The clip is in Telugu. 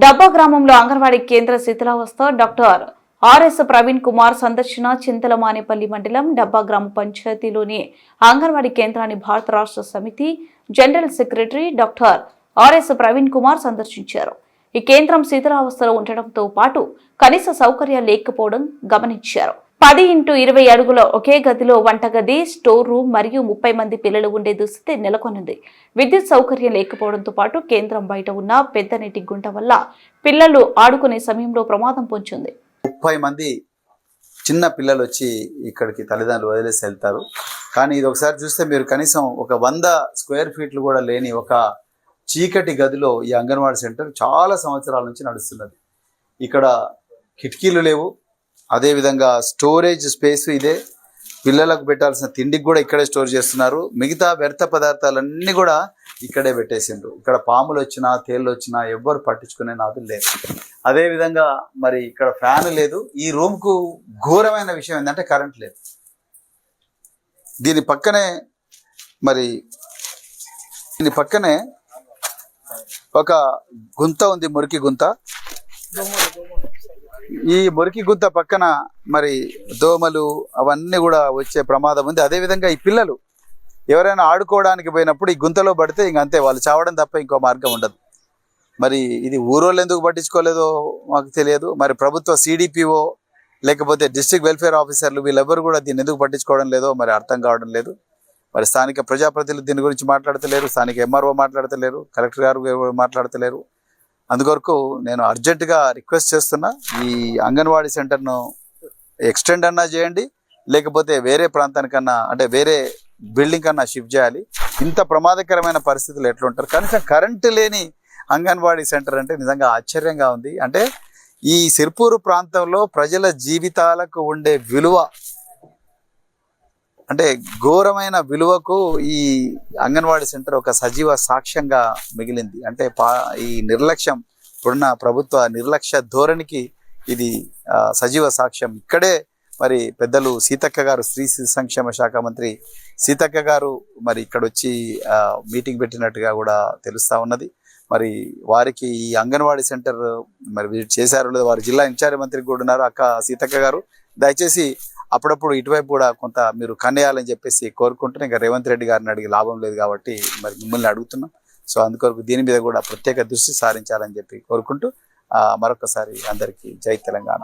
డబ్బా గ్రామంలో అంగన్వాడీ కేంద్ర శిథిలావస్థ డాక్టర్ ఆర్ఎస్ ప్రవీణ్ కుమార్ సందర్శన చింతలమానేపల్లి మండలం డబ్బా గ్రామ పంచాయతీలోని అంగన్వాడీ కేంద్రాన్ని భారత రాష్ట్ర సమితి general secretary doctor RS Praveen Kumar సందర్శించారు. ఈ కేంద్రం శిథిలావస్థలో ఉండడంతో పాటు కనీస సౌకర్యాలు లేకపోవడం గమనించారు. 10x20 అడుగుల ఒకే గదిలో వంటగది, స్టోర్ రూమ్ మరియు 30 మంది పిల్లలు ఉండే దుస్థితి నెలకొన్నది. విద్యుత్ సౌకర్యం లేకపోవడంతో పాటు కేంద్రం బయట ఉన్న పెద్ద నీటి గుంట వల్ల పిల్లలు ఆడుకునే సమయంలో ప్రమాదం పొంచింది. 30 మంది చిన్న పిల్లలు వచ్చి ఇక్కడికి తల్లిదండ్రులు వదిలేసి వెళ్తారు. కానీ ఇది ఒకసారి చూస్తే మీరు కనీసం ఒక 100 స్క్వేర్ ఫీట్లు కూడా లేని ఒక చీకటి గదిలో ఈ అంగన్వాడీ సెంటర్ చాలా సంవత్సరాల నుంచి నడుస్తున్నది. ఇక్కడ కిటికీలు లేవు, అదేవిధంగా స్టోరేజ్ స్పేస్ ఇదే, పిల్లలకు పెట్టాల్సిన తిండికి కూడా ఇక్కడే స్టోర్ చేస్తున్నారు. మిగతా వ్యర్థ పదార్థాలన్నీ కూడా ఇక్కడే పెట్టేసిండ్రు. ఇక్కడ పాములు వచ్చినా తేళ్ళు వచ్చినా ఎవ్వరు పట్టించుకునే నాదులు లేదు. అదేవిధంగా మరి ఇక్కడ ఫ్యాన్ లేదు. ఈ రూమ్కు ఘోరమైన విషయం ఏంటంటే కరెంట్ లేదు. దీని పక్కనే ఒక గుంత ఉంది, మురికి గుంత. ఈ మురికి గుంత పక్కన మరి దోమలు అవన్నీ కూడా వచ్చే ప్రమాదం ఉంది. అదేవిధంగా ఈ పిల్లలు ఎవరైనా ఆడుకోవడానికి పోయినప్పుడు ఈ గుంతలో పడితే ఇంక అంతే, వాళ్ళు చావడం తప్ప ఇంకో మార్గం ఉండదు. మరి ఇది ఊరోళ్ళు ఎందుకు పట్టించుకోలేదో మాకు తెలియదు. మరి ప్రభుత్వ సిడిపిఓ లేకపోతే డిస్ట్రిక్ట్ వెల్ఫేర్ ఆఫీసర్లు వీళ్ళెవరు కూడా దీన్ని ఎందుకు పట్టించుకోవడం లేదో మరి అర్థం కావడం లేదు. మరి స్థానిక ప్రజాప్రతినిధులు దీని గురించి మాట్లాడతలేరు, స్థానిక ఎంఆర్ఓ మాట్లాడతలేరు, కలెక్టర్ గారు మాట్లాడతలేరు. అందుకొరకు నేను అర్జెంటుగా రిక్వెస్ట్ చేస్తున్నా, ఈ అంగన్వాడీ సెంటర్ను ఎక్స్టెండ్ అన్నా చేయండి, లేకపోతే వేరే ప్రాంతానికన్నా అంటే వేరే బిల్డింగ్ కన్నా షిఫ్ట్ చేయాలి. ఇంత ప్రమాదకరమైన పరిస్థితులు ఎట్లుంటారు? కనీసం కరెంటు లేని అంగన్వాడీ సెంటర్ అంటే నిజంగా ఆశ్చర్యంగా ఉంది. అంటే ఈ సిర్పూరు ప్రాంతంలో ప్రజల జీవితాలకు ఉండే విలువ అంటే ఘోరమైన విలువకు ఈ అంగన్వాడీ సెంటర్ ఒక సజీవ సాక్ష్యంగా మిగిలింది. అంటే ఈ నిర్లక్ష్యం, ఇప్పుడున్న ప్రభుత్వ నిర్లక్ష్య ధోరణికి ఇది సజీవ సాక్ష్యం. ఇక్కడే మరి పెద్దలు సీతక్క గారు, స్త్రీ శిశు సంక్షేమ శాఖ మంత్రి సీతక్క గారు మరి ఇక్కడ వచ్చి మీటింగ్ పెట్టినట్టుగా కూడా తెలుస్తూ ఉన్నది. మరి వారికి ఈ అంగన్వాడీ సెంటర్ మరి విజిట్ చేశారు లేదా, వారి జిల్లా ఇన్ఛార్జ్ మంత్రికి కూడా ఉన్నారు అక్క సీతక్క గారు. దయచేసి అప్పుడప్పుడు ఇటువైపు కూడా కొంత మీరు కన్నేయాలని చెప్పేసి కోరుకుంటున్నాం. ఇంకా రేవంత్ రెడ్డి గారిని అడిగి లాభం లేదు కాబట్టి మరి మిమ్మల్ని అడుగుతున్నాం. సో అందుకొరకు దీని మీద కూడా ప్రత్యేక దృష్టి సారించాలని చెప్పి కోరుకుంటూ మరొకసారి అందరికీ జై తెలంగాణ.